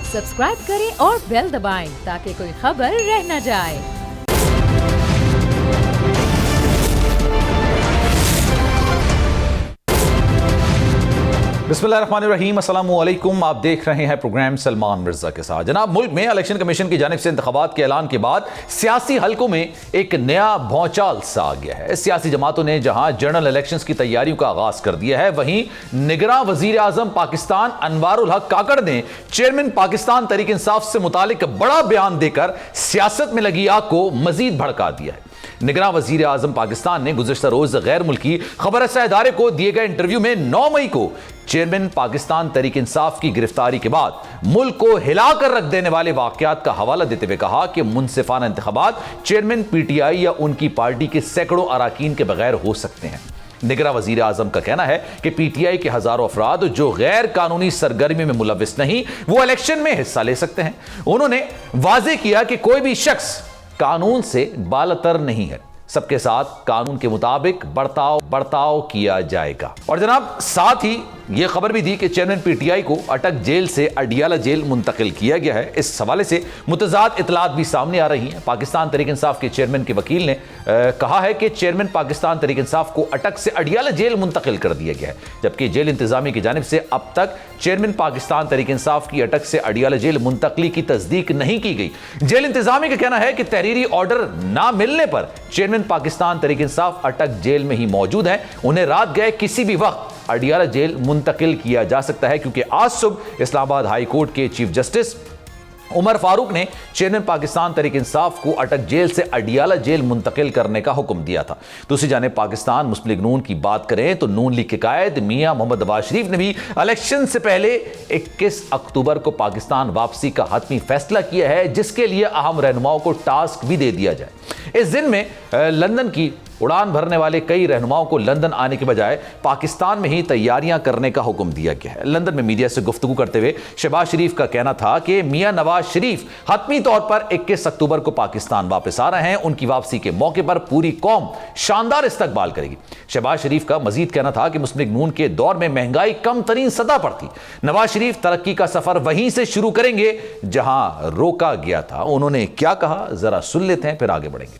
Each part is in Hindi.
सब्सक्राइब करें और बेल दबाएं ताकि कोई खबर रह न जाए। बिस्मिल्लाहिर्रहमानिर्रहीम, अस्सलामु अलैकुम। आप देख रहे हैं प्रोग्राम सलमान मिर्जा के साथ। जनाब, मुल्क में इलेक्शन कमीशन की जानिब से इंतखाबात के ऐलान के बाद सियासी हलकों में एक नया भौचाल सा आ गया है। सियासी जमातों ने जहां जनरल इलेक्शंस की तैयारियों का आगाज कर दिया है, वहीं निगरां वजीर आजम पाकिस्तान अनवारुल हक काकड़ ने चेयरमैन पाकिस्तान तहरीक इंसाफ से मुतालिक बड़ा बयान देकर सियासत में लगी आग को मजीद भड़का दिया है। निगरां वजीर आजम पाकिस्तान ने गुज़िश्ता रोज गैर मुल्की खबर रसा इदारे को दिए गए इंटरव्यू में 9 मई को चेयरमैन पाकिस्तान तहरीक इंसाफ की गिरफ्तारी के बाद मुल्क को हिलाकर रख देने वाले वाकयात का हवाला देते हुए कहा कि मुनसिफाना इंतखाबात चेयरमैन पीटीआई या उनकी पार्टी के सैकड़ों अराकीन के बगैर हो सकते हैं। निगरां वजीर आजम का कहना है कि पीटीआई के हजारों अफराद जो गैर कानूनी सरगर्मी में मुलविस नहीं, वो इलेक्शन में हिस्सा ले सकते हैं। उन्होंने वाजे किया कि कोई भी शख्स कानून से बालतर नहीं है, सबके साथ कानून के मुताबिक बर्ताव किया जाएगा। और जनाब, साथ ही यह खबर भी दी कि चेयरमैन पीटीआई को अटक जेल से अडियाला जेल मुंतकिल किया गया है। इस हवाले से मुतजाद इतलात भी सामने आ रही हैं। पाकिस्तान तहरीक इंसाफ के चेयरमैन के वकील ने कहा है कि चेयरमैन पाकिस्तान तहरीक इंसाफ को अटक से अडियाला जेल मुंतकिल कर दिया गया है, जबकि जेल इंतजामी की जानिब से अब तक चेयरमैन पाकिस्तान तहरीक इंसाफ की अटक से अडियाला जेल मुंतकली की तस्दीक नहीं की गई। जेल इंतजामी का कहना है कि तहरीरी ऑर्डर ना मिलने पर चेयरमैन पाकिस्तान तहरीक इंसाफ अटक जेल में ही मौजूद है। उन्हें रात गए किसी भी वक्त अडियाला जेल मुंतकिल किया जा सकता है, क्योंकि आज सुबह इस्लामाबाद हाई कोर्ट के चीफ जस्टिस उमर फारूक ने चेयरमैन पाकिस्तान तहरीक इंसाफ को अटक जेल से अडियाला जेल मुंतकिल करने का हुक्म दिया था। दूसरी जानिब पाकिस्तान मुस्लिम लीग नून की बात करें तो नून लीग के कायद मियां मोहम्मद नवाज शरीफ ने भी इलेक्शन से पहले 21 अक्टूबर को पाकिस्तान वापसी का हतमी फैसला किया है, जिसके लिए अहम रहनुमाओं को टास्क भी दे दिया जाए। इस दिन में लंदन की उड़ान भरने वाले कई रहनुमाओं को लंदन आने के बजाय पाकिस्तान में ही तैयारियां करने का हुक्म दिया गया है। लंदन में मीडिया से गुफ्तगू करते हुए शहबाज शरीफ का कहना था कि मियां नवाज शरीफ हतमी तौर पर 21 अक्टूबर को पाकिस्तान वापस आ रहे हैं। उनकी वापसी के मौके पर पूरी कौम शानदार इस्तकबाल करेगी। शहबाज शरीफ का मजीद कहना था कि मुस्लिम लीग नून के दौर में महंगाई कम तरीन सतह पर थी। नवाज शरीफ तरक्की का सफर वहीं से शुरू करेंगे जहां रोका गया था। उन्होंने क्या कहा, जरा सुन लेते हैं, फिर आगे बढ़ेंगे।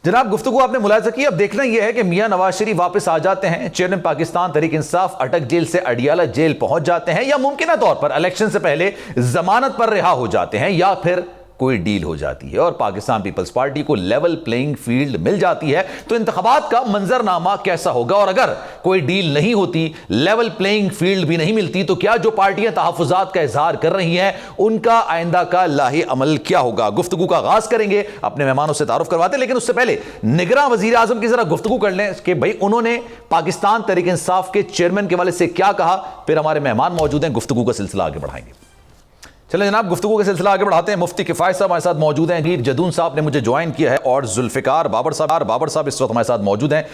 जनाब, गुफ्तगू आपने मुलाहिजा की। अब देखना यह है कि मियां नवाज शरीफ वापस आ जाते हैं, चेयरमैन पाकिस्तान तहरीक इंसाफ अटक जेल से अडियाला जेल पहुंच जाते हैं, या मुमकिन तौर पर इलेक्शन से पहले जमानत पर रिहा हो जाते हैं, या फिर कोई डील हो जाती है और पाकिस्तान पीपल्स पार्टी को लेवल प्लेइंग फील्ड मिल जाती है। तो इंतखाबात का मंजरनामा कैसा होगा, और अगर कोई डील नहीं होती, लेवल प्लेइंग फील्ड भी नहीं मिलती, तो क्या जो पार्टियां तहफ्फुजात का इजहार कर रही हैं उनका आइंदा का लाहे अमल क्या होगा। गुफ्तगू का आगाज करेंगे, अपने मेहमानों से तारुफ करवाते, लेकिन उससे पहले निगरां वजीर आजम की जरा गुफ्तगू कर लें कि भाई उन्होंने पाकिस्तान तहरीक इंसाफ के चेयरमैन के हवाले से क्या कहा। फिर हमारे मेहमान मौजूद हैं, गुफ्तगू का सिलसिला आगे बढ़ाएंगे। चलें जनाब, गुफ्तगू का सिलसिला आगे बढ़ाते हैं। मुफ्ती किफायत साहब हमारे साथ मौजूद हैं, मीर जदून साहब ने मुझे ज्वाइन किया है, और जुल्फिकार बाबर साहब इस वक्त हमारे साथ मौजूद हैं।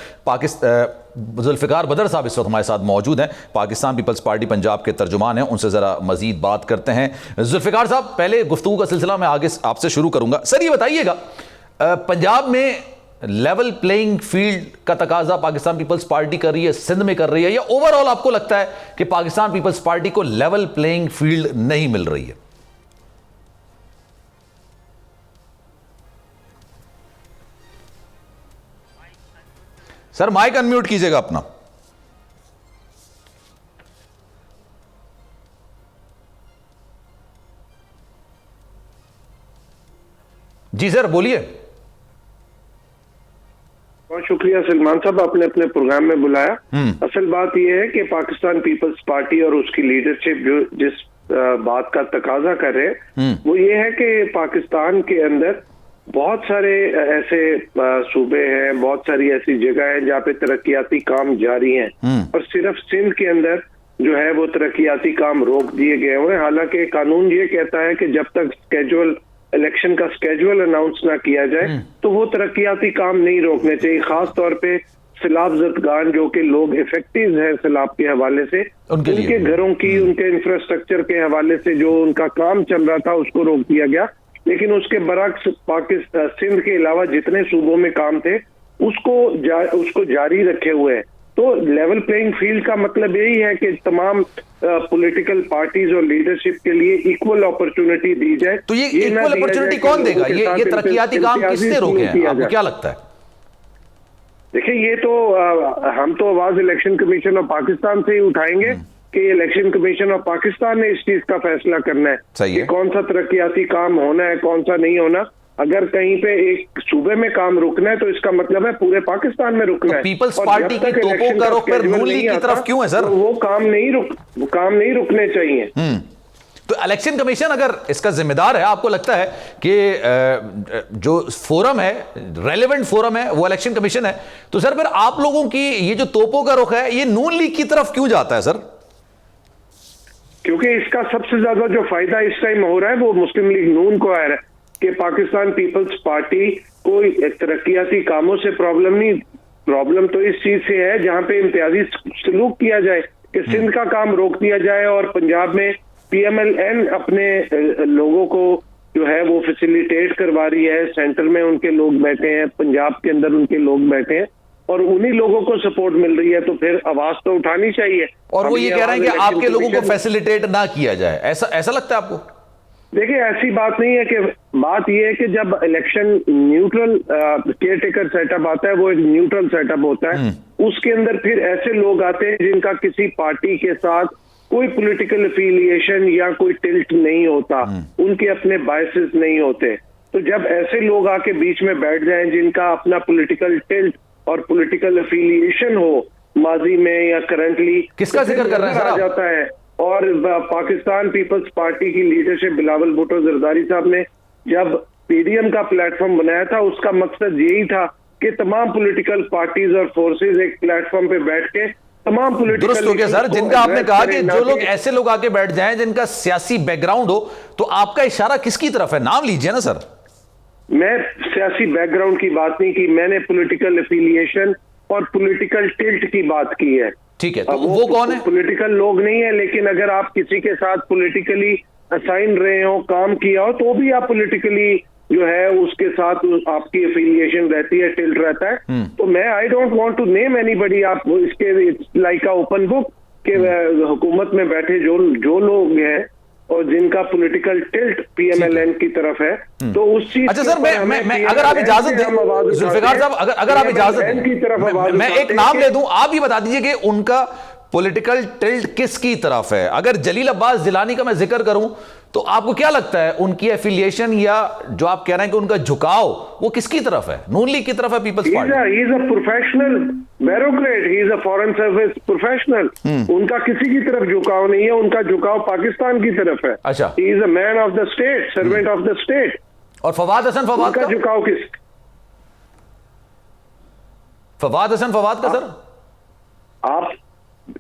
जुल्फिकार बदर साहब इस वक्त हमारे साथ मौजूद हैं, पाकिस्तान पीपल्स पार्टी पंजाब के तर्जुमान हैं। उनसे ज़रा मजीद बात करते हैं। जुल्फिकार साहब, पहले गुफ्तगू का सिलसिला मैं आगे आपसे शुरू करूँगा। सर, ये बताइएगा, पंजाब में लेवल प्लेइंग फील्ड का तकाजा पाकिस्तान पीपल्स पार्टी कर रही है, सिंध में कर रही है, या ओवरऑल आपको लगता है कि पाकिस्तान पीपल्स पार्टी को लेवल प्लेइंग फील्ड नहीं मिल रही है? सर, माइक अनम्यूट कीजिएगा अपना। जी सर, बोलिए। बहुत शुक्रिया सलमान साहब, आपने अपने प्रोग्राम में बुलाया। असल बात यह है कि पाकिस्तान पीपल्स पार्टी और उसकी लीडरशिप जो जिस बात का तकाजा कर रहे हैं वो ये है कि पाकिस्तान के अंदर बहुत सारे ऐसे सूबे हैं, बहुत सारी ऐसी जगह है जहाँ पे तरक्याती काम जारी हैं, और सिर्फ सिंध के अंदर जो है वो तरक्याती काम रोक दिए गए हुए हैं। हालांकि कानून ये कहता है कि जब तक इलेक्शन का स्केड्यूल अनाउंस ना किया जाए तो वो तरक्याती काम नहीं रोकने चाहिए। खास तौर पे सैलाब ज़दगान जो कि लोग इफेक्टिव हैं सैलाब के हवाले से, उनके घरों की, उनके इंफ्रास्ट्रक्चर के हवाले से जो उनका काम चल रहा था उसको रोक दिया गया। लेकिन उसके बरक्स पाकिस्तान सिंध के अलावा जितने सूबों में काम थे उसको जारी रखे हुए हैं। तो लेवल प्लेइंग फील्ड का मतलब यही है कि तमाम पॉलिटिकल पार्टीज और लीडरशिप के लिए इक्वल अपॉर्चुनिटी दी जाए। तो ये इक्वल अपॉर्चुनिटी कौन देगा? ये तरक्कियाती काम किसने रोके हैं, आपको क्या लगता है? देखिए, ये तो हम तो आवाज इलेक्शन कमीशन ऑफ पाकिस्तान से ही उठाएंगे कि इलेक्शन कमीशन ऑफ पाकिस्तान ने इस चीज का फैसला करना है कि कौन सा तरक्कियाती काम होना है, कौन सा नहीं होना। अगर कहीं पे एक सूबे में काम रुकना है तो इसका मतलब है पूरे पाकिस्तान में रुकना है। पीपल्स पार्टी की तोपों का रुख पर नून लीग की तरफ क्यों है सर? वो काम नहीं रुकने चाहिए। तो इलेक्शन कमीशन अगर इसका जिम्मेदार है, आपको लगता है कि जो फोरम है, रेलेवेंट फोरम है, वो इलेक्शन कमीशन है, तो सर फिर आप लोगों की ये जो तोपों का रुख है ये नून लीग की तरफ क्यों जाता है सर? क्योंकि इसका सबसे ज्यादा जो फायदा इस टाइम हो रहा है वो मुस्लिम लीग नून को आ रहा है कि पाकिस्तान पीपल्स पार्टी को तरक्कियाती कामों से प्रॉब्लम नहीं, प्रॉब्लम तो इस चीज से है जहां पे इम्तियाजी सलूक किया जाए कि सिंध का काम रोक दिया जाए और पंजाब में PMLN अपने लोगों को जो है वो फैसिलिटेट करवा रही है। सेंटर में उनके लोग बैठे हैं, पंजाब के अंदर उनके लोग बैठे हैं और उन्हीं लोगों को सपोर्ट मिल रही है, तो फिर आवाज तो उठानी चाहिए। और वो ये कह रहे हैं कि आपके लोगों को फैसिलिटेट ना किया जाए, ऐसा लगता है आपको? देखिए, ऐसी बात नहीं है कि बात यह है कि जब election neutral care taker setup आता है, वो एक न्यूट्रल सेटअप होता है, उसके अंदर फिर ऐसे लोग आते हैं जिनका किसी पार्टी के साथ कोई पॉलिटिकल एफिलिएशन या कोई टिल्ट नहीं होता, उनके अपने बायसेस नहीं होते। तो जब ऐसे लोग आके बीच में बैठ जाएं जिनका अपना पॉलिटिकल टिल्ट और पॉलिटिकल एफिलिएशन हो माजी में या करंटली, किसका जिक्र कर रहे हैं सर आप? जाता है। और पाकिस्तान पीपल्स पार्टी की लीडरशिप बिलावल भुट्टो जरदारी साहब ने जब PDM का प्लेटफॉर्म बनाया था, उसका मकसद यही था कि तमाम पॉलिटिकल पार्टीज और फोर्सेस एक प्लेटफॉर्म पे बैठ के तमाम पॉलिटिकल दुरुस्त हो गया सर, जिनका आपने कहा कि जो लोग ऐसे लोग आके बैठ जाएं जिनका सियासी बैकग्राउंड हो, तो आपका इशारा किसकी तरफ है? नाम लीजिए ना सर। मैं सियासी बैकग्राउंड की बात नहीं की, मैंने पॉलिटिकल एफिलिएशन और पॉलिटिकल टिल्ट की बात की है। ठीक है, तो वो कौन है? पॉलिटिकल लोग नहीं है, लेकिन अगर आप किसी के साथ पॉलिटिकली असाइन रहे हो, काम किया हो, तो भी आप पॉलिटिकली जो है उसके साथ आपकी एफिलिएशन रहती है, टिल्ट रहता है। तो मैं I don't want to name anybody, आप इसके लाइक अ ओपन बुक के हुकूमत में बैठे जो लोग हैं और जिनका पॉलिटिकल टिल्ट PMLN की तरफ है, तो उस चीज। अच्छा सर, मैं अगर आप इजाजत दें जुल्फिकार साहब, अगर आप इजाजत दें, मैं एक नाम ले दूं, आप ही बता दीजिए कि उनका पॉलिटिकल टिल्ट किसकी तरफ है। अगर जलील अब्बास जिलानी का मैं जिक्र करूं तो आपको क्या लगता है उनकी एफिलिएशन या जो आप कह रहे हैं कि उनका झुकाव वो किसकी तरफ है? नून लीग की तरफ है, people's party? He is a professional bureaucrat, he is a foreign service professional. उनका किसी की तरफ झुकाव नहीं है, उनका झुकाव पाकिस्तान की तरफ है। अच्छा, ही is a man of the state, servant of the state. और फवाद हसन फवाद का झुकाव किस? फवाद हसन फवाद का सर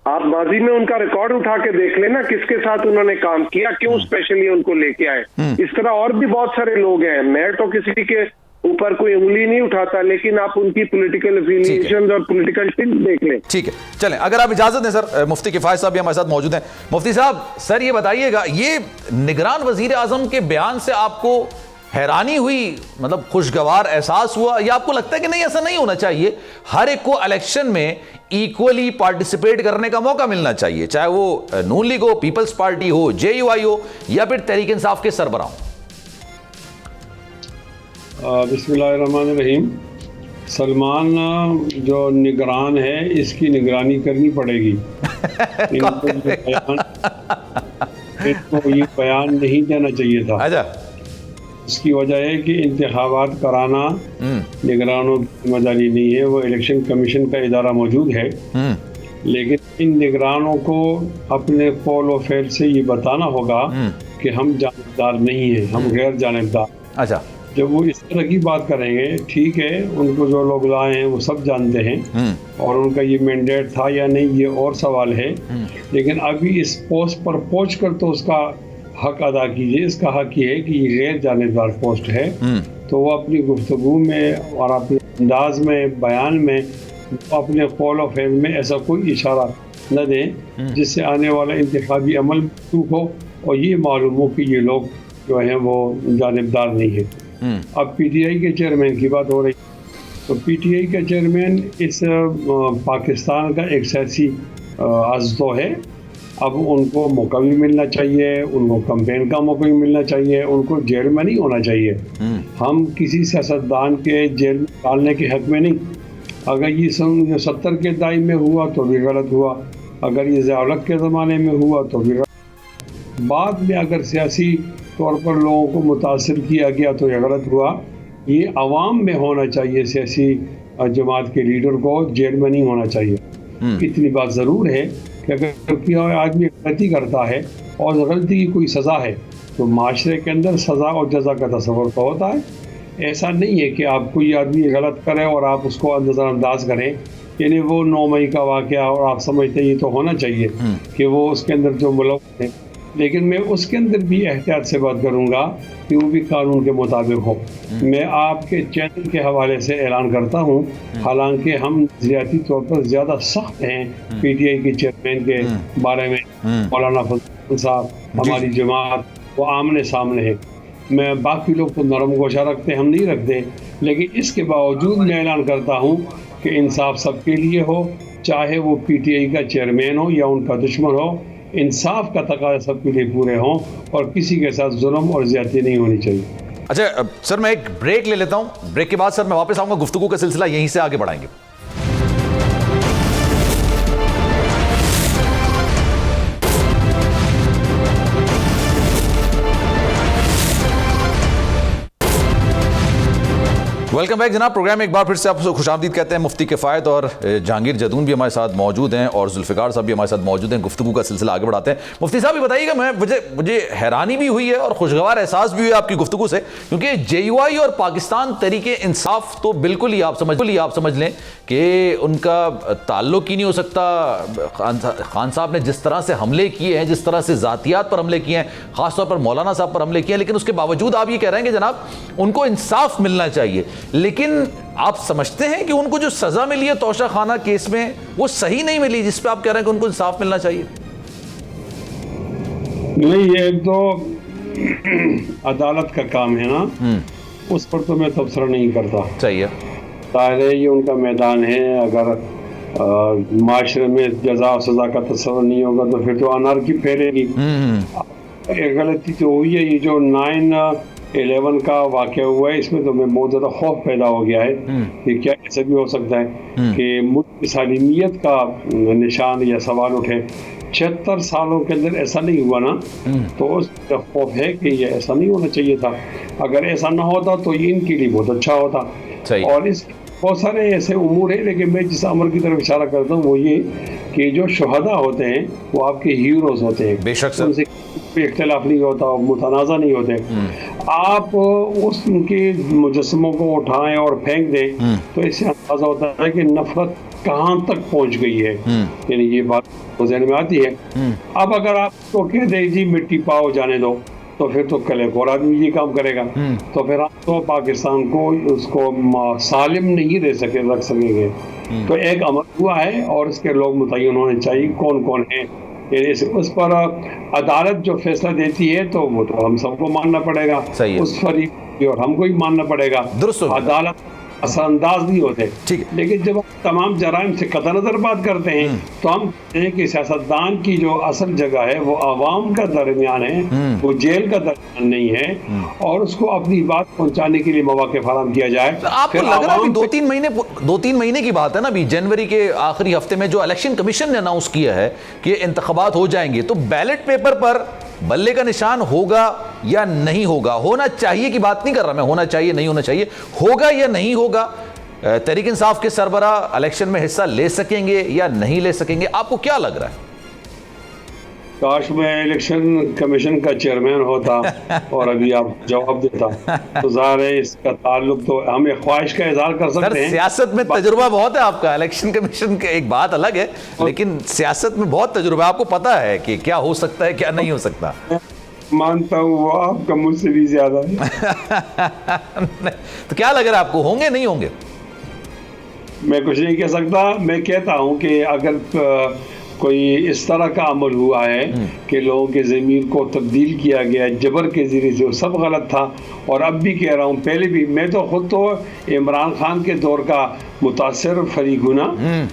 आप माजी में उनका रिकॉर्ड उठा के देख लेना, किसके साथ उन्होंने काम किया, क्यों स्पेशली उनको लेके आए। इस तरह और भी बहुत सारे लोग हैं, मैं तो किसी के ऊपर कोई उंगली नहीं उठाता, लेकिन आप उनकी पॉलिटिकल एफिलिएशन और पॉलिटिकल टिल्ट देख लें। ठीक है, चलें, अगर आप इजाजत दें सर, मुफ्ती किफायत साहब भी हमारे साथ मौजूद हैं। मुफ्ती साहब, सर ये बताइएगा, ये निगरान वजीर आजम के बयान से आपको हैरानी हुई, मतलब खुशगवार एहसास हुआ, या आपको लगता है कि नहीं ऐसा नहीं होना चाहिए, हर एक को इलेक्शन में इक्वली पार्टिसिपेट करने का मौका मिलना चाहिए, चाहे वो नून लीग हो, पीपल्स पार्टी हो, JUI हो या फिर तहरीक इंसाफ के सरबराह हो? बिस्मिल्लाहिर्रहमानिर्रहीम। सलमान जो निगरान है, इसकी निगरानी करनी पड़ेगी। इनको ये बयान नहीं देना चाहिए था। अच्छा, इसकी वजह है कि इंतखाबात कराना निगरानों की जिम्मेदारी नहीं है, वो इलेक्शन कमीशन का इदारा मौजूद है, लेकिन इन निगरानों को अपने कौल व फेल से ये बताना होगा कि हम जानिबदार नहीं हैं, हम गैर जानिबदार। अच्छा, जब वो इस तरह की बात करेंगे, ठीक है, उनको जो लोग लाए हैं वो सब जानते हैं और उनका ये मैंडेट था या नहीं ये और सवाल है, लेकिन अभी इस पोस्ट पर पहुँच कर तो उसका हक अदा कीजिए। इसका हक ये है कि ये गैर जानिबदार पोस्ट है, तो वो अपनी गुफ्तगू में और अपने अंदाज में, बयान में, अपने कौल और फेल में ऐसा कोई इशारा न दें जिससे आने वाला इंतखाबी अमल मकरूह हो और ये मालूम हो कि ये लोग जो हैं वो जानिबदार नहीं है। अब PTI के चेयरमैन की बात हो रही, तो पीटीआई का चेयरमैन इस पाकिस्तान का एक सियासी अज़्दो है। अब उनको मौका भी मिलना चाहिए, उनको कैंपेन का मौका भी मिलना चाहिए, उनको जेल में नहीं होना चाहिए। हम किसी सियासतदान के जेल में डालने के हक में नहीं। अगर ये सन 70 के दायरे में हुआ तो भी गलत हुआ, अगर ये ज़ियाउल हक के ज़माने में हुआ तो भी गलत। बाद में अगर सियासी तौर पर लोगों को मुतासर किया गया तो यह गलत हुआ। ये अवाम में होना चाहिए, सियासी जमात के लीडर को जेल में नहीं होना चाहिए। इतनी बात ज़रूर है कि अगर कोई आदमी गलती करता है और गलती की कोई सज़ा है तो माशरे के अंदर सज़ा और जज़ा का तस्वर तो होता है। ऐसा नहीं है कि आप कोई आदमी गलत करे और आप उसको नज़रअंदाज करें। यानी वो 9 मई का वाक़या और आप समझते हैं ये तो होना चाहिए कि वो उसके अंदर जो मुलव्वस है, लेकिन मैं उसके अंदर भी एहतियात से बात करूँगा कि वो भी कानून के मुताबिक हो। मैं आपके चैनल के हवाले से ऐलान करता हूँ, हालांकि हम नज़रियाती तौर पर ज़्यादा सख्त हैं पीटीआई के चेयरमैन के बारे में। मौलाना फजल साहब, हमारी जमात वो आमने सामने है। मैं बाकी लोग तो नरम गोशा रखते, हम नहीं रखते, लेकिन इसके बावजूद मैं ऐलान करता हूँ कि इंसाफ सबके लिए हो, चाहे वो पीटीआई का चेयरमैन हो या उनका दुश्मन हो। इंसाफ का तकाजा सबके लिए पूरे हों और किसी के साथ जुल्म और ज्यादती नहीं होनी चाहिए। अच्छा सर, मैं एक ब्रेक ले लेता हूं, ब्रेक के बाद सर मैं वापस आऊंगा, गुफ्तगू का सिलसिला यहीं से आगे बढ़ाएंगे। वेलकम बैक जनाब। प्रोग्राम में एक बार फिर से आपको खुशामदीद कहते हैं। मुफ्ती किफ़ायत और जहांगीर जदून भी हमारे साथ मौजूद हैं और जुल्फ़िकार साहब भी हमारे साथ मौजूद हैं। गुफ्तगू का सिलसिला आगे बढ़ाते हैं। मुफ्ती साहब ये बताइएगा, मुझे हैरानी भी हुई है और खुशगवार एहसास भी हुआ आपकी गुफ्तगू से, क्योंकि जेयूआई और पाकिस्तान तरीके इंसाफ तो बिल्कुल ही आप समझ लें कि उनका ताल्लुक ही नहीं हो सकता। खान साहब ने जिस तरह से हमले किए हैं, जिस तरह से ज़ातियात पर हमले किए हैं, ख़ासतौर पर मौलाना साहब पर हमले किए हैं, लेकिन उसके बावजूद आप ये कह रहे हैं कि जनाब उनको इंसाफ मिलना चाहिए। लेकिन आप समझते हैं कि उनको जो सजा मिली है तोशा खाना केस में वो सही नहीं मिली, जिस पे आप कह रहे हैं कि उनको इंसाफ मिलना चाहिए? नहीं, ये एक तो अदालत का काम है ना, उस पर तो मैं तबसरा नहीं करता। सही है, तारे ये उनका मैदान है। अगर माशरे में जजा और सजा का तस्वर नहीं होगा तो फिर तो अनारकी फैलेगी। एक गलती तो हुई है, ये जो 9/11 का वाक़या हुआ है, इसमें तो मैं बहुत ज़्यादा खौफ पैदा हो गया है कि क्या ऐसा भी हो सकता है कि मुल्क की सालिमियत का निशान या सवाल उठे। 76 सालों के अंदर ऐसा नहीं हुआ ना, तो उसका खौफ है कि ये ऐसा नहीं होना चाहिए था। अगर ऐसा ना होता तो ये इनके लिए बहुत अच्छा होता। और इस बहुत सारे ऐसे उमूर हैं, लेकिन मैं जिस अमर की तरफ इशारा करता हूँ वो ये कि जो शुहदा होते हैं वो आपके हीरोज होते हैं, बेशक उनसे कोई इख्तिलाफ नहीं होता, मुतनाज़ा नहीं होते। आप उनके मुजस्समों को उठाएं और फेंक दें तो इससे अंदाजा होता है कि नफरत कहाँ तक पहुँच गई है। यानी ये बात तो ज़हन में आती है। अब अगर आप तो कह दें जी मिट्टी पाओ जाने दो, तो फिर तो कल एक और आदमी ये काम करेगा, तो फिर आप तो पाकिस्तान को उसको सालिम नहीं रख सकेंगे। तो एक अमल हुआ है और इसके लोग मुतय्यन होने चाहिए कौन कौन है। उस पर अदालत जो फैसला देती है तो वो तो हम सबको मानना पड़ेगा, उस फरीक और हमको ही मानना पड़ेगा। अदालत असरअंदाज नहीं होते। लेकिन जब आप तमाम जराइम से कतई नजर बात करते हैं तो हम कहते हैं कि सियासतदान की जो असल जगह है वो आवाम का दरमियान है, वो जेल का दरमियान नहीं है, और उसको अपनी बात पहुंचाने के लिए मौका फराहम किया जाए। तो आपको लग रहा है 2-3 महीने की बात है ना, अभी जनवरी के आखिरी हफ्ते में जो इलेक्शन कमीशन ने अनाउंस किया है कि इंतखाबात हो जाएंगे, तो बैलेट पेपर पर बल्ले का निशान होगा या नहीं होगा? होना चाहिए की बात नहीं कर रहा मैं, होना चाहिए नहीं होना चाहिए, होगा या नहीं होगा? तहरीक इंसाफ के सरबराह इलेक्शन में हिस्सा ले सकेंगे या नहीं ले सकेंगे? आपको क्या लग रहा है? काश मैं इलेक्शन कमीशन का चेयरमैन होता और अभी आप जवाब देता, तो ज़ाहिर है इसका ताल्लुक तो हम एक ख्वाहिश का इजहार कर सकते हैं। सियासत में तजुर्बा बहुत है आपका, इलेक्शन कमीशन की एक बात अलग है, लेकिन सियासत में बहुत तजुर्बा है, आपको पता है कि क्या हो सकता है क्या नहीं हो सकता। मानता हूँ वो आपका मुझसे भी ज्यादा है। तो क्या लग रहा है आपको, होंगे नहीं होंगे? मैं कुछ नहीं कह सकता। मैं कहता हूँ कि अगर कोई इस तरह का अमल हुआ है कि लोगों के ज़मीर को तब्दील किया गया जबर के ज़रिए से, वो सब गलत था। और अब भी कह रहा हूँ, पहले भी मैं तो खुद तो इमरान खान के दौर का मुतासर फरीक हूँ ना।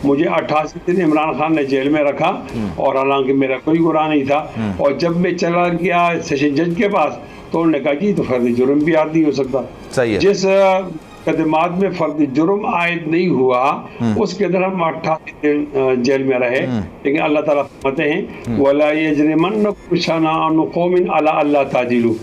मुझे 88 दिन इमरान खान ने जेल में रखा और हालांकि मेरा कोई गुनाह नहीं था। और जब मैं चला गया सेशन जज के पास तो उन्होंने कहा कि तो फर्द जुर्म भी याद नहीं हो सकता। सही है। जिस कदमात में फर्द जुर्म आयद नहीं हुआ उसके अंदर हम 88 दिन जेल में रहे। लेकिन अल्लाह ताला फरमाते हैं वला यजरिमन्नकुम शनाअनु कौमिन अला अल्ला ताजिलू,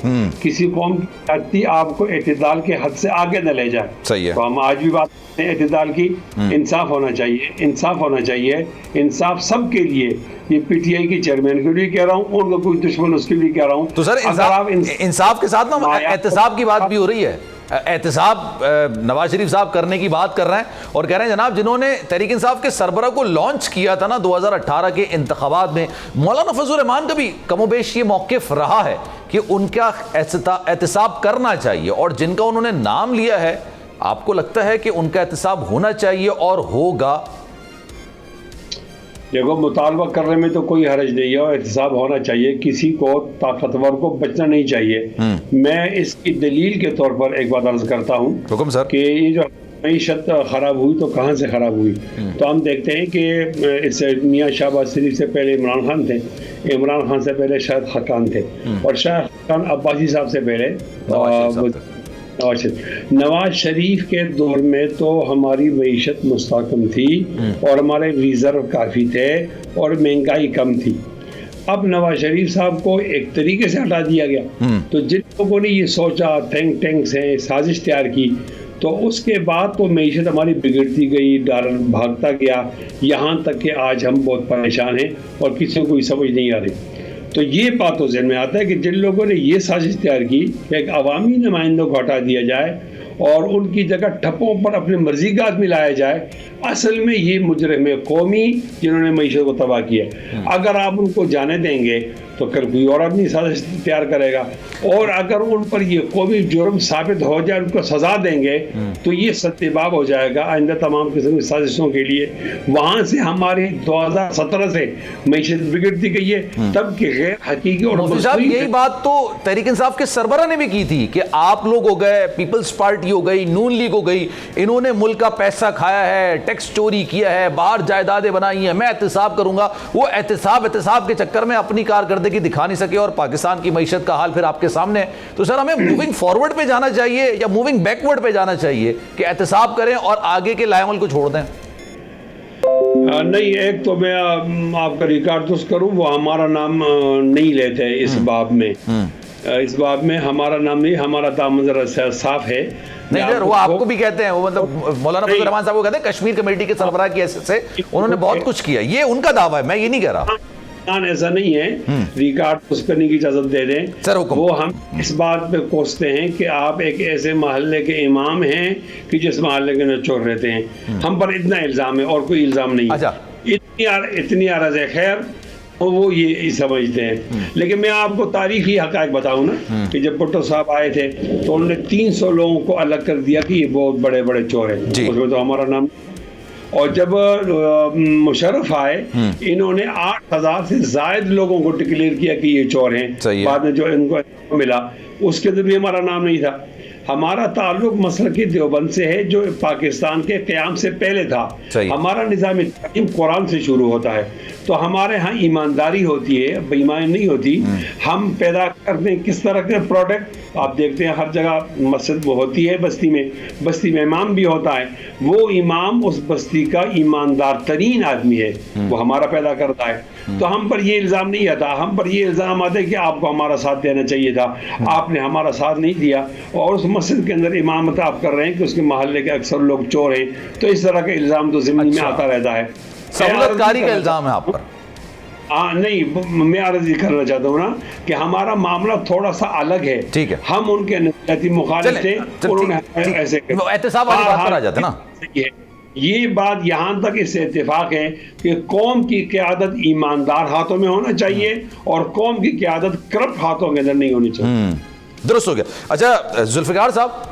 किसी कौम की जाति आपको एतदाल के हद से आगे न ले जाए। सही है। तो हम आज भी बात करते हैं एतदाल की। इंसाफ होना चाहिए, इंसाफ होना चाहिए, इंसाफ सबके लिए। ये पीटीआई की चेयरमैन के लिए कह रहा हूँ, उनका कोई दुश्मन उसके लिए कह रहा हूँ। तो सर इंसाफ के साथ ना एहतसाब की बात भी हो रही है। एहतसाब नवाज शरीफ साहब करने की बात कर रहे हैं और कह रहे हैं जनाब जिन्होंने तहरीक इंसाफ के सरबराह को लॉन्च किया था ना 2018 के इंतखाबात में, मौलाना फजल रहमान का भी कमोबेश ये मौक़िफ़ रहा है कि उनका एहतसाब करना चाहिए और जिनका उन्होंने नाम लिया है आपको लगता है कि उनका एहतसाब होना चाहिए और होगा? देखो, मुतालबा करने में तो कोई हर्ज नहीं है और एहतसाब होना चाहिए। किसी को ताकतवर को बचना नहीं चाहिए। मैं इसकी दलील के तौर पर एक बात अर्ज करता हूँ। हुक्म सर। कि ये जो मईशत ख़राब हुई तो कहाँ से ख़राब हुई, तो हम देखते हैं कि इससे मियाँ शहबाज शरीफ से पहले इमरान खान थे, इमरान खान से पहले शाहिद खान थे और शाहिद खान अब्बासी साहब से पहले नवाज शरीफ के दौर में तो हमारी मईशत मुस्तहकम थी और हमारे रिजर्व काफ़ी थे और महंगाई कम थी। अब नवाज शरीफ साहब को एक तरीके से हटा दिया गया। तो जिन लोगों ने ये सोचा, थिंक टैंक्स हैं, साजिश तैयार की, तो उसके बाद तो मईशत हमारी बिगड़ती गई, डॉलर भागता गया, यहाँ तक कि आज हम बहुत परेशान हैं और किसी को कोई समझ नहीं आ रही। तो ये बात तो ज़हन में आता है कि जिन लोगों ने ये साजिश तैयार की कि एक अवामी नुमाइंदों को हटा दिया जाए और उनकी जगह ठप्पों पर अपने मर्जी का आदमी लाया जाए, असल में ये मुजरिम कौमी जिन्होंने मईशत को तबाह किया। अगर आप उनको जाने देंगे तो कल कोई और आदमी साजिश तैयार करेगा और अगर उन पर ये कौमी जुर्म साबित हो जाए, उनको सजा देंगे तो ये सत्तेबाब हो जाएगा आइंदा तमाम किस्म की साजिशों के लिए। वहाँ से हमारे 2017 से मईशत बिगड़ती गई है, तब के गैर हकीकी और यही बात तो तहरीक इंसाफ के सरबराह ने भी की थी कि आप लोग हो गए, पीपल्स पार्टी हो गई, नून लीग हो गई, इन्होंने मुल्क का पैसा खाया है, टैक्स चोरी किया है, बाहर जायदादें बनाई हैं, मैं एहतसाब करूंगा। वो एहतसाब के चक्कर में अपनी कारकर्दगी दिखा नहीं सके और पाकिस्तान की मईशत का हाल फिर आपके सामने है। तो सर हमें मूविंग फॉरवर्ड पे जाना चाहिए या मूविंग बैकवर्ड पे जाना चाहिए कि एहतसाब करें और आगे के लायमल को छोड़ दें? नहीं, एक तो मैं आपका रिकॉर्ड दुरुस्त करूं, वो हमारा नाम नहीं लेते हैं इस बाब में। इस बाब में हमारा नाम नहीं, हमारा दामन साफ है। नहीं सर, वो आपको भी कहते हैं, वो मतलब मौलाना फजल रहमान साहब को कहते हैं कश्मीर कमेटी के सरबराह की हैसियत से उन्होंने बहुत कुछ किया, ये उनका दावा है, मैं ये नहीं कह रहा। ऐसा नहीं है, रिकॉर्ड पुष्ट करने की इजाजत दे दें सर। वो हम इस बात पे कोसते हैं कि आप एक ऐसे मोहल्ले के इमाम हैं कि जिस मोहल्ले के नचोर रहते हैं। हम पर इतना इल्जाम है और कोई इल्जाम नहीं। अच्छा। इतनी अरज है, खैर वो ये समझते हैं। लेकिन मैं आपको तारीखी हक़ाइक़ बताऊं ना कि जब भुट्टो साहब आए थे तो उन्होंने 300 लोगों को अलग कर दिया कि ये बहुत बड़े बड़े चोर हैं, उसमें तो हमारा नाम। और जब मुशर्रफ आए, इन्होंने 8000 से ज्यादा लोगों को डिक्लेयर किया कि ये चोर हैं। बाद में जो इनको मिला उसके अंदर भी हमारा नाम नहीं था। हमारा ताल्लुक मसलकी देवबंद से है जो पाकिस्तान के क़याम से पहले था। हमारा निज़ाम तालीम कुरान से शुरू होता है, तो हमारे यहाँ ईमानदारी होती है, बेईमानी नहीं होती। हम पैदा करते हैं किस तरह के प्रोडक्ट, आप देखते हैं हर जगह मस्जिद होती है, बस्ती में इमाम भी होता है। वो इमाम उस बस्ती का ईमानदार तरीन आदमी है, वो हमारा पैदा करता है। तो हम पर ये इल्ज़ाम नहीं आता, हम पर ये इल्ज़ाम आता है कि आपको हमारा साथ देना चाहिए था, आपने हमारा साथ नहीं दिया और उस मस्जिद के अंदर इमामत आप कर रहे हैं कि उसके मोहल्ले के अक्सर लोग चोर हैं। तो इस तरह का इल्ज़ाम तो ज़िम्नी में आता रहता है। सहूलतकारी का इल्ज़ाम है आप पर? नहीं, मैं अर्ज़ करना चाहता हूँ ना कि हमारा मामला थोड़ा सा अलग है। ठीक है, हम उनके नज़रियाती मुखालिफ थे, उन्होंने ऐसे एहतसाब वाली बात पर आ जाते ना। ये बात यहाँ तक इससे इत्तेफाक है कि कौम की क़यादत ईमानदार हाथों में होना चाहिए और कौम की क़यादत करप्ट हाथों के अंदर नहीं होनी चाहिए। दुरुस्त हो गया। अच्छा जुल्फ़िकार साहब,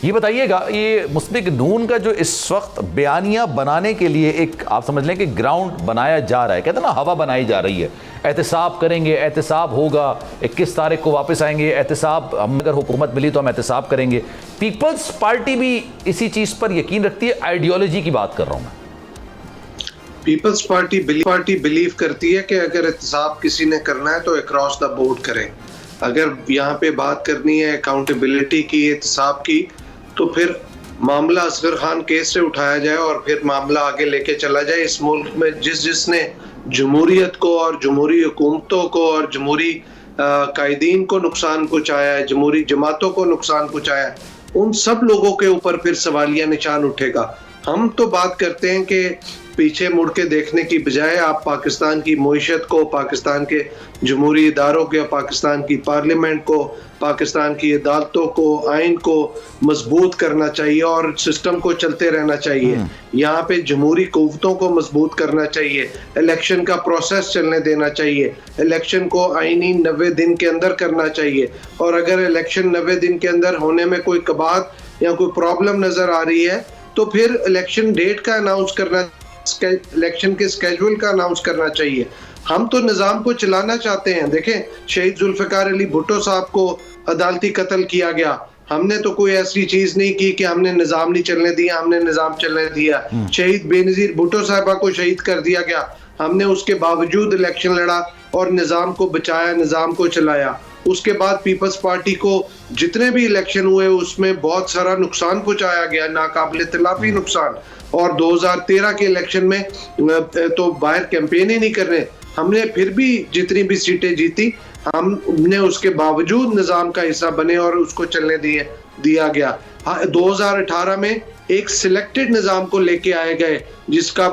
ये बताइएगा, ये मुस्लिम नून का जो इस वक्त बयानिया बनाने के लिए एक आप समझ लें कि ग्राउंड बनाया जा रहा है, कहते हैं ना हवा बनाई जा रही है, एहतसाब करेंगे, एहतसाब होगा, 21 तारीख को वापस आएंगे, एहतसाब हम अगर हुकूमत मिली तो हम एहतसाब करेंगे। पीपल्स पार्टी भी इसी चीज़ पर यकीन रखती है, आइडियोलॉजी की बात कर रहा हूँ मैं। पीपल्स पार्टी बिलीव करती है कि अगर एहतसाब किसी ने करना है तो अक्रॉस द बोर्ड करें। अगर यहाँ पे बात करनी है अकाउंटेबिलिटी की, एहतसाब की, तो फिर मामला असगर खान केस से उठाया जाए और फिर मामला आगे लेके चला जाए। इस मुल्क में जिसने जमहूरियत को और जमहूरी हुकूमतों को और जमहूरी कायदीन को नुकसान पहुँचाया है, जमहूरी जमातों को नुकसान पहुँचाया है, उन सब लोगों के ऊपर फिर सवालिया निशान उठेगा। हम तो बात करते हैं कि पीछे मुड़ के देखने की बजाय आप पाकिस्तान की मईशत को, पाकिस्तान के जमहूरी इदारों के, पाकिस्तान की पार्लियामेंट को, पाकिस्तान की अदालतों को, आइन को मजबूत करना चाहिए और सिस्टम को चलते रहना चाहिए। यहाँ पे जमहूरी कुव्वतों को मजबूत करना चाहिए, इलेक्शन का प्रोसेस चलने देना चाहिए, इलेक्शन को आईनी 90 दिन के अंदर करना चाहिए। और अगर इलेक्शन 90 दिन के अंदर होने में कोई कबात या कोई प्रॉब्लम नजर आ रही है तो फिर इलेक्शन डेट का अनाउंस करना, इलेक्शन के स्केड्यूल का अनाउंस करना चाहिए। हम तो निज़ाम को चलाना चाहते हैं। देखें, शहीद जुल्फ़िकार अली भुट्टो साहब को अदालती कत्ल किया गया, हमने तो कोई ऐसी चीज नहीं की कि हमने निज़ाम नहीं चलने दिया, हमने निज़ाम चलने दिया। शहीद बेनज़ीर भुट्टो साहबा को शहीद कर दिया गया, हमने उसके बावजूद इलेक्शन लड़ा और निज़ाम को बचाया, निज़ाम को चलाया। उसके बाद पीपल्स पार्टी को जितने भी इलेक्शन हुए उसमें बहुत सारा नुकसान पहुंचाया गया, नाकाबिले तलाफी नुकसान। और 2013 के इलेक्शन में तो बाहर कैंपेन ही नहीं कर रहे, हमने फिर भी जितनी भी सीटें जीती, हमने उसके बावजूद निज़ाम का हिस्सा बने और उसको चलने दिया गया। 2018 में एक सिलेक्टेड निज़ाम को लेके आए गए जिसका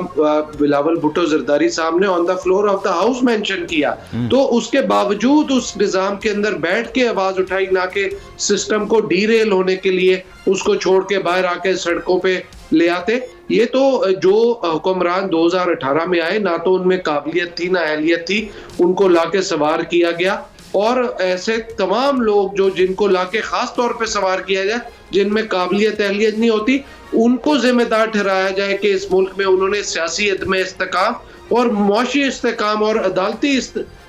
बिलावल भुट्टो जरदारी साहब ने on the floor of the house mention किया। तो उसके बावजूद उस निज़ाम के अंदर बैठ के आवाज उठाई, ना कि सिस्टम को डीरेल होने के लिए उसको छोड़ के बाहर आके सड़कों पे ले आते। ये तो जो हुक्मरान 2018 में आए, ना तो उनमें काबिलियत थी ना अहलियत थी, उनको लाके सवार किया गया। और ऐसे तमाम लोग जो जिनको लाके खास तौर पे सवार किया जाए, जिनमें काबिलियत अहलियत नहीं होती, उनको जिम्मेदार ठहराया जाए कि इस मुल्क में उन्होंने सियासी अदम इस्तेकाम और मुआशी इस्तेकाम और अदालती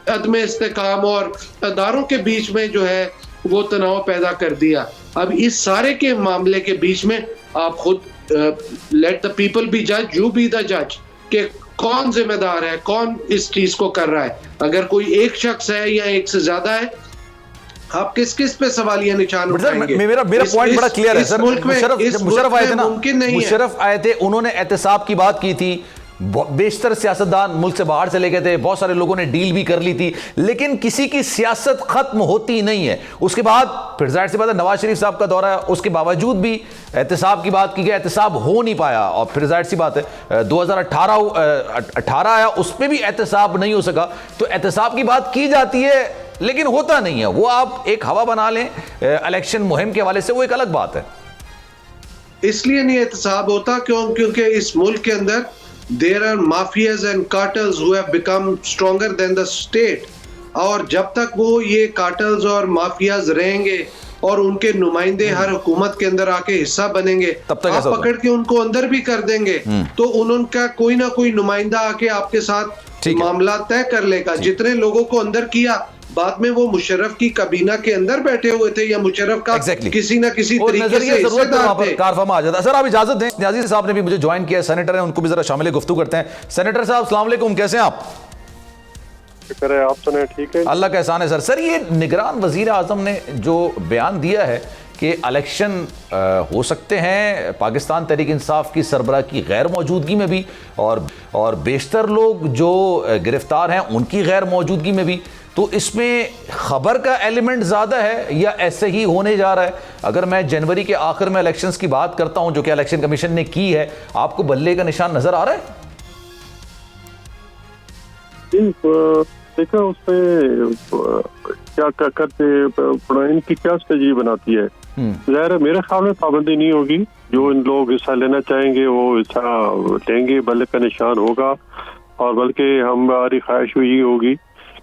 अदम इस्तेकाम और अदारों के बीच में जो है वो तनाव पैदा कर दिया। अब इस सारे के मामले के बीच में आप खुद लेट द पीपल बी जज, यू बी द जज, कि कौन जिम्मेदार है, कौन इस चीज को कर रहा है। अगर कोई एक शख्स है या एक से ज्यादा है, आप किस किस पे सवालिया निशान उठाएंगे? मेरा पॉइंट बड़ा क्लियर है सर। मुशर्रफ आए थे ना, मुशर्रफ आए थे, उन्होंने एहतसाब की बात की थी, बेशतर सियासतदान मुल्क से बाहर चले गए थे, बहुत सारे लोगों ने डील भी कर ली थी, लेकिन किसी की सियासत खत्म होती नहीं है। उसके बाद फिर जाहिर सी बात है नवाज शरीफ साहब का दौरा है, उसके बावजूद भी एहतसाब की बात की गई, एहतसाब हो नहीं पाया। और फिर जाहिर सी बात है 2018 आया, उस पर भी एहतसाब नहीं हो सका। तो एहतसाब की बात की जाती है लेकिन होता नहीं है। वो आप एक हवा बना लें इलेक्शन मुहिम के हवाले से, वो एक अलग बात है। इसलिए नहीं एहतसाब होता क्योंकि इस मुल्क के अंदर there are mafias and cartels who have become stronger than the state। और जब तक वो ये कार्टल्स और माफियाज रहेंगे और उनके नुमाइंदे हर हुकूमत के अंदर आके हिस्सा बनेंगे, तब तक आप पकड़ के उनको अंदर भी कर देंगे तो उनका कोई ना कोई नुमाइंदा आके आपके साथ मामला तय कर लेगा। जितने लोगों को अंदर किया, बाद में वो मुशर्रफ की काबीना के अंदर बैठे हुए थे या मुशर्रफ का किसी ना किसी तरीके से हिस्सेदार थे। कारफरमा आ जाता। सर आप इजाजत दें, न्याजी साहब ने भी मुझे ज्वाइन किया, सेनेटर हैं, उनको भी जरा शामिल गुफ्तगू करते हैं। सेनेटर साहब अस्सलाम वालेकुम, कैसे हैं आप? शुक्र है, आप सुने ठीक है? अल्लाह का एहसान है। सर ये निगरान वजीर आजम ने जो बयान दिया है कि इलेक्शन हो सकते हैं पाकिस्तान तहरीक इंसाफ की सरबराह की गैर मौजूदगी में भी और बेशतर लोग जो गिरफ्तार हैं उनकी गैर मौजूदगी में भी, तो इसमें खबर का एलिमेंट ज़्यादा है या ऐसे ही होने जा रहा है? अगर मैं जनवरी के आखिर में इलेक्शंस की बात करता हूं जो कि इलेक्शन कमीशन ने की है, आपको बल्ले का निशान नजर आ रहा है? देखा उस पर क्या करते, इनकी क्या स्ट्रेटजी बनाती है। ज़ाहिर मेरे ख्याल में पाबंदी नहीं होगी, जो इन लोग हिस्सा लेना चाहेंगे वो हिस्सा लेंगे, बल्ले का निशान होगा। और बल्कि हमारी ख्वाहिश भी ये होगी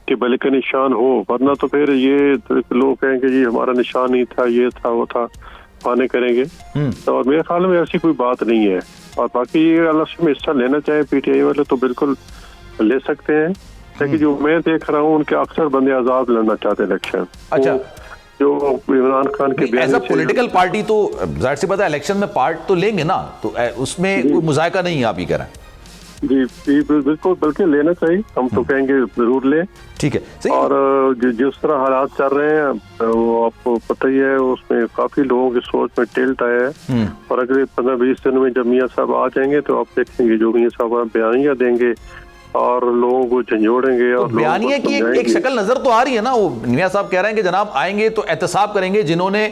कि बल्ले का निशान हो, वरना तो फिर ये लोग कहेंगे जी हमारा निशान नहीं था, ये था वो था। फाने करेंगे। और मेरे ख्याल में ऐसी कोई बात नहीं है। और बाकी ये इलेक्शन में हिस्सा लेना चाहे पीटीआई वाले तो बिल्कुल ले सकते हैं, लेकिन जो मैं देख रहा हूँ उनके अक्सर बंदे आजाद लड़ना चाहते हैं इलेक्शन। अच्छा, जो इमरान खान के एज अ पॉलिटिकल पार्टी तो जाहिर सी बात है इलेक्शन में पार्ट तो लेंगे ना, तो उसमें कोई मुजायका नहीं है, आप ही कह रहे हैं। जी बिल्कुल, बल्कि लेना चाहिए, हम तो कहेंगे जरूर लें। ठीक है, सही। और जिस तरह हालात चल रहे हैं वो आपको पता ही है, उसमें काफी लोगों की सोच में टिल्ट आया है। और अगले 15-20 दिन में जब मियाँ साहब आ जाएंगे तो आप देखेंगे जो मियाँ साहब बयानियां देंगे और लोगों को झंझोड़ेंगे। और बयानिया की एक शक्ल नजर तो आ रही है ना। वो मियां साहब कह रहे हैं कि जनाब आएंगे तो एहतसाब करेंगे जिन्होंने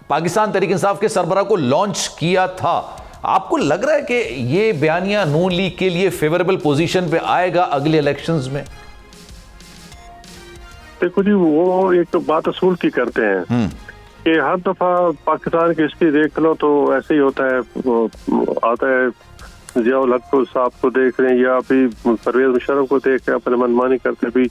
पाकिस्तान तहरीक इंसाफ के सरबराह को लॉन्च किया था। आपको लग रहा है कि ये बयानिया नून लीग के लिए फेवरेबल पोजीशन पे आएगा अगले इलेक्शंस में? देखो जी, वो एक तो बात असूल की करते हैं कि हर दफा पाकिस्तान की हिस्ट्री देख लो तो ऐसे ही होता है। आता है जियाउल हक साहब को देख रहे हैं या अभी परवेज मुशर्रफ को देख रहे हैं, अपने मनमानी करते भी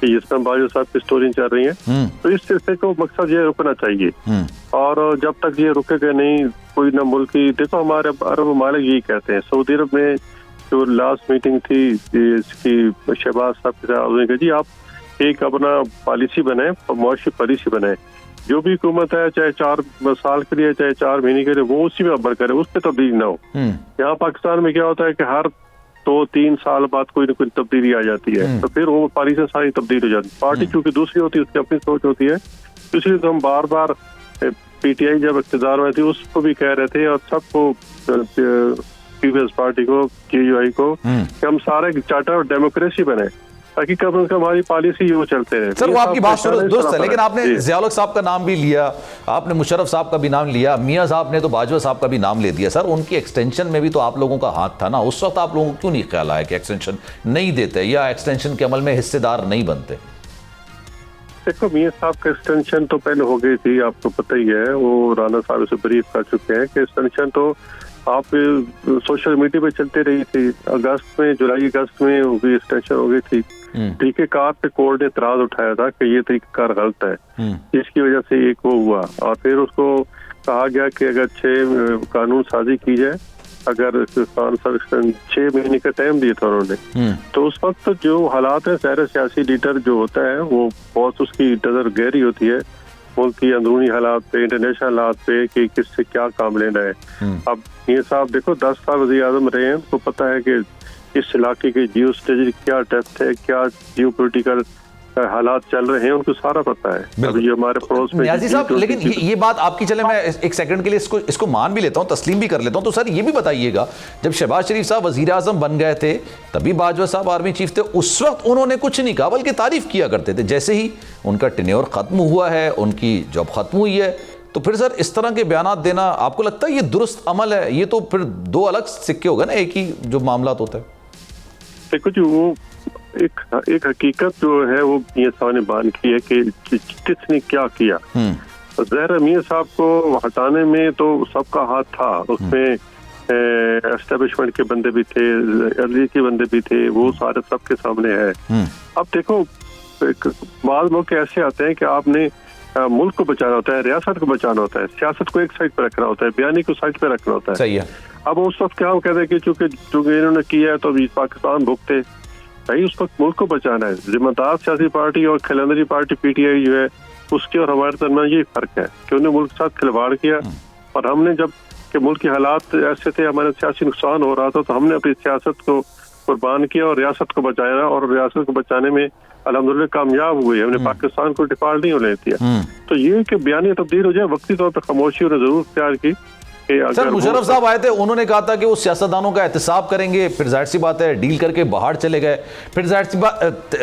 जिसमें बाजवा साहब की स्टोरी चल रही है। तो इस सिलसिले को मकसद ये रुकना चाहिए। और जब तक ये रुकेगा नहीं, कोई ना मुल्क की, देखो हमारे अरब ममालिक यही कहते हैं। सऊदी अरब में जो लास्ट मीटिंग थी इसकी शहबाज साहब के साथ, उन्होंने कहा जी आप एक अपना पॉलिसी बनाए, मुआशी पॉलिसी बनाए, जो भी हुकूमत है चाहे 4 साल के लिए चाहे 4 महीने के लिए, वो उसी में अमल करे, उस पर तब्दीली ना हो। यहाँ पाकिस्तान में क्या होता है कि हर 2-3 साल बाद कोई ना कोई तब्दीली आ जाती है, तो फिर वो पॉलिसी सारी तब्दील हो जाती है। पार्टी चूंकि दूसरी होती है, उसकी अपनी सोच होती है, इसलिए तो हम बार बार पीटीआई जब इक़्तिदार में थी उसको भी कह रहे थे और सबको, पीपल्स पार्टी को, केयूआई को, कि हम सारे चार्टर ऑफ डेमोक्रेसी बने ताकि कब हमारी पॉलिसी वो चलते रहे। सर, वो आपकी बात दुरुस्त है, लेकिन आपने जियाउल हक साहब का नाम भी लिया, आपने मुशर्रफ साहब का भी नाम लिया, मियां साहब ने तो बाजवा साहब का भी नाम ले दिया। सर, उनकी एक्सटेंशन में भी तो आप लोगों का हाथ था ना। उस वक्त आप लोगों को क्यों नहीं ख्याल आया कि एक्सटेंशन नहीं देते या एक्सटेंशन के अमल में हिस्सेदार नहीं बनते? देखो, मियां साहब का एक्सटेंशन तो पहले हो गई थी, आपको पता ही है। वो राना साहब से ब्रीफ कर चुके हैं कि एक्सटेंशन तो आप सोशल मीडिया पे चलती रही थी। जुलाई अगस्त में भी एक्सटेंशन हो गई थी। तरीकेकार पे कोर्ट ने इतराज उठाया था कि ये तरीकेकार गलत है, इसकी वजह से एक वो हुआ। और फिर उसको कहा गया कि अगर 6 कानून साजी की जाए, अगर 6 महीने का टाइम दिया था उन्होंने, तो उस वक्त जो हालात है, सारे सियासी लीडर जो होता है वो बहुत उसकी नजर गहरी होती है मुल्क की अंदरूनी हालात पे, इंटरनेशनल हालात पे, कि किससे क्या काम लेना है। अब ये साहब देखो 10 साल वज़ीर आज़म रहे हैं, उनको पता है कि इस इलाके के जियो स्ट्रेटजी क्या डेप्थ है, क्या जियो पोलिटिकल हालात चल रहे हैं, उनको सारा पता है। अभी जो हमारे पड़ोस में नियाज़ी साहब, लेकिन ये बात आपकी, चले मैं एक सेकंड के लिए इसको मान भी लेता हूं, तस्लीम भी कर लेता हूं। तो सर ये भी बताइएगा, जब शहबाज शरीफ साहब वजीर आजम बन गए थे तभी बाजवा साहब आर्मी चीफ थे, उस वक्त उन्होंने कुछ नहीं कहा बल्कि तारीफ किया करते थे। जैसे ही उनका टेन्योर खत्म हुआ है, उनकी जॉब खत्म हुई है, तो फिर सर इस तरह के बयान देना आपको लगता है ये दुरुस्त अमल है? ये तो फिर 2 अलग सिक्के हो गए ना, एक ही जो मामला होता है। देखो जी, वो एक हकीकत जो है वो मियां साहब ने बयान की है कि किसने क्या किया। ज़ाहिर मियां साहब को हटाने में तो सबका हाथ था, उसमें एस्टेब्लिशमेंट के बंदे भी थे, अदलिया के बंदे भी थे, वो सारे सबके सामने है। अब देखो, बाद मौके ऐसे आते हैं कि आपने मुल्क को बचाना होता है, रियासत को बचाना होता है, सियासत को एक साइड पे रखना होता है, बयानी को साइड पे रखना होता है। सही है। अब उस वक्त क्या हम कहते हैं कि चूंकि इन्होंने किया है तो अभी पाकिस्तान भुगते, भाई उस वक्त मुल्क को बचाना है। जिम्मेदार सियासी पार्टी और खिलंदरी पार्टी पीटीआई जो है, उसके और हमारे दरमियान ये फर्क है कि उन्होंने मुल्क के साथ खिलवाड़ किया, और हमने जब कि मुल्क के हालात ऐसे थे, हमारे सियासी नुकसान हो रहा था, तो हमने अपनी सियासत को कुर्बान किया और रियासत को बचाया, और रियासत को बचाने में अल्हम्दुलिल्लाह कामयाब हुए। हमने पाकिस्तान को डिफॉल्ट नहीं होने दिया। तो ये कि बयानी तब्दील हो जाए, वक्ती तौर पर खामोशी उन्हें जरूर इख्तियार की। सर, मुशर्रफ साहब आए थे, उन्होंने कहा था कि वो सियासतदानों का एहतसाब करेंगे, फिर जाहिर सी बात है डील करके बाहर चले गए। फिर जाहिर सी बात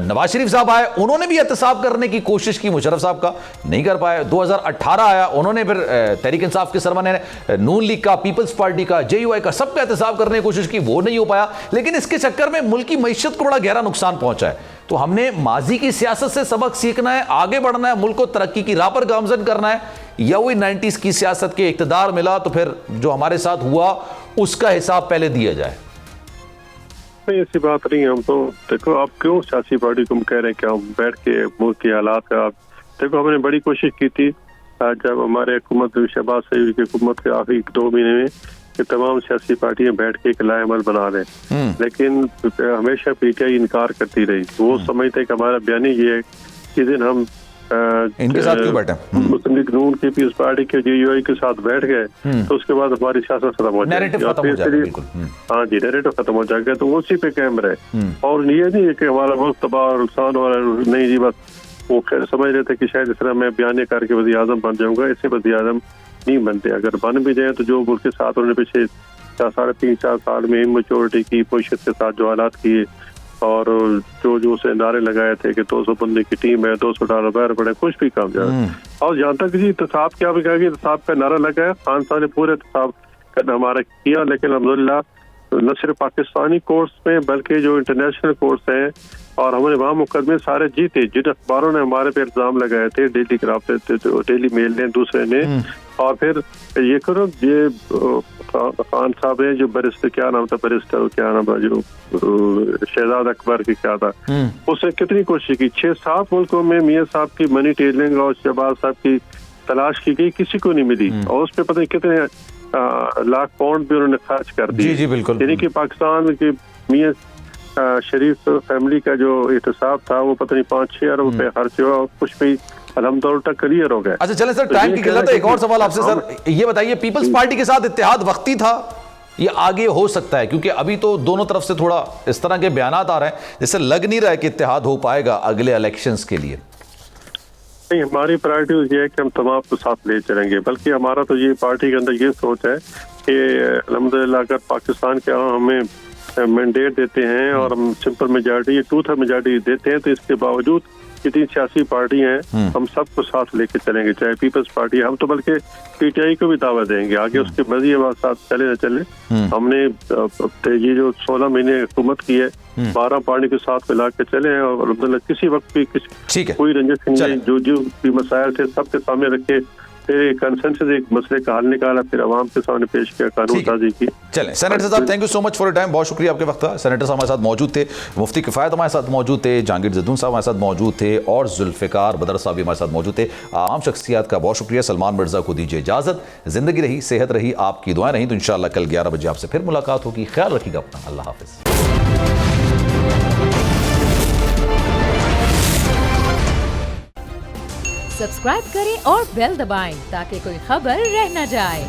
नवाज शरीफ साहब आए, उन्होंने भी एहतसाब करने की कोशिश की, मुशर्रफ साहब का नहीं कर पाए। 2018 आया, उन्होंने फिर तहरीक इंसाफ के सरबराह ने नून लीग का, पीपल्स पार्टी का, जेयूआई का, सबका एहतसाब करने की कोशिश की, वो नहीं हो पाया। लेकिन इसके चक्कर में मुल्क की मईशत को बड़ा गहरा नुकसान पहुंचा है। तो हमने माजी की सियासत से सबक सीखना है, आगे बढ़ना है, मुल्क को तरक्की की राह पर गामजन करना है, या वही 90s की सियासत के इख्तिदार मिला तो फिर जो हमारे साथ हुआ उसका हिसाब पहले दिया जाए? नहीं, ऐसी बात नहीं है। हम तो देखो, आप क्यों सियासी पार्टी को हम कह रहे हैं कि हम बैठ के मुल्क के हालात का, आप देखो, हमने बड़ी कोशिश की थी जब हमारे हुकूमत शहबाज शरीफ की हुकूमत के आखिरी 2 महीने में कि तमाम सियासी पार्टियां बैठ के एक लाएमल बना लें, लेकिन हमेशा पीटीआई इनकार करती रही। वो समझते कि हमारा बयान ये है कि दिन हम इनके साथ क्यों बैठे, मुस्लिम लीग नून की पीपल्स पार्टी के जेयूआई के साथ बैठ गए तो उसके बाद हमारी सियासत खत्म हो जाएगी। हाँ जी, नैरेटिव खत्म हो जाएगा, तो वो उसी पे कायम रहे। और ये नहीं है कि हमारा मुल्क तबाह और नुकसान हो रहा है, नहीं जी, बस वो समझ रहे थे कि शायद इस तरह मैं बयान करके वज़ीर आज़म बन जाऊंगा। ऐसे वज़ीर आज़म नहीं बनते। अगर बन भी जाए तो जो मुल्क के साथ उन्होंने पिछले 3.5-4 साल में इमेच्योरिटी की, पोशियत के साथ जो हालात किए और जो उसे नारे लगाए थे कि 200 बंदे की टीम है, $200 बाहर पड़े, कुछ भी काम जाए। और जहाँ तक जी इत्तेसाब क्या भी कहा कि इत्तेसाब का नारा लगाया, खान साहब ने पूरे इत्तेसाब करना हमारा किया, लेकिन अल्हम्दुलिल्लाह न सिर्फ पाकिस्तानी कोर्ट्स में बल्कि जो इंटरनेशनल कोर्ट्स हैं और हमने वहाँ मुकदमे सारे जीते। जिन अखबारों ने हमारे पे इल्जाम लगाए थे, डेली क्राफ्ट थे, डेली मेल ने, दूसरे ने, और फिर ये करो ये खान साहब है जो बैरिस्टर, क्या नाम था बैरिस्टर, क्या नाम था जो शहजाद अकबर की क्या था, उसने कितनी कोशिश की। 6-7 मुल्कों में मियाँ साहब की मनी टेलरिंग और शहबाज साहब की तलाश की गई, किसी को नहीं मिली, और उस पर पता नहीं कितने लाख पाउंड भी उन्होंने खर्च कर दिए। जी जी बिल्कुल। यानी कि पाकिस्तान के मियाँ शरीफ फैमिली का जो एहतसाब था वो पता नहीं 5-6 अरब रुपए खर्च हुआ और कुछ भी अल्हम्दुलिल्लाह क्लियर हो गया। अच्छा चलें सर, टाइम की किल्लत है, एक और सवाल आपसे सर, ये बताइए पीपल्स पार्टी के साथ इत्तेहाद वक्ती था, ये आगे हो सकता है? क्योंकि अभी तो दोनों तरफ से थोड़ा इस तरह के बयानात आ रहे हैं जैसे लग नहीं रहा है कि इत्तेहाद हो पाएगा अगले इलेक्शंस के लिए। नहीं, हमारी प्रायोरिटी ये है कि हम तमाम को साथ ले चलेंगे, बल्कि हमारा तो ये पार्टी के अंदर ये सोच है कि अल्हम्दुलिल्लाह अगर पाकिस्तान के हमें मैंडेट देते हैं और हम सिंपल मेजॉरिटी, 2/3 मेजॉरिटी देते हैं, तो इसके बावजूद जितनी सियासी पार्टी हैं हम सबको साथ लेके चलेंगे, चाहे पीपल्स पार्टी, हम तो बल्कि पीटीआई को भी दावा देंगे आगे, उसके मर्जी हमारे साथ चले न चले। हमने ये जो 16 महीने हुकूमत की है 12 पार्टी के साथ मिला के चले हैं और अल्हम्दुलिल्लाह किसी वक्त भी कोई रंजिश नहीं, जो भी मसाइल थे सबके सामने रखे, फिर एक कंसेंसस एक मसले का हल निकाला, फिर आवाम के सामने पेश किया, कानून साजी की। चलें सेनेटर साहब, thank you so much for your time, बहुत शुक्रिया आपके वक्त का। सेनेटर साहब हमारे साथ मौजूद थे, मुफ्ती किफ़ायत हमारे साथ मौजूद थे, जहांगीर जद्दून साहब हमारे साथ मौजूद थे और जुल्फ़िकार बदर साहब भी हमारे साथ मौजूद थे। आम शख्सियात का बहुत शुक्रिया। सलमान मिर्ज़ा को दीजिए इजाज़त, ज़िंदगी रही, सेहत रही, आपकी दुआएं रही, तो इंशाअल्लाह कल 11 बजे आपसे फिर मुलाकात होगी। ख्याल रखिएगा अपना, अल्लाह हाफ़िज़। सब्सक्राइब करें और बेल दबाएं ताकि कोई खबर रह न जाए।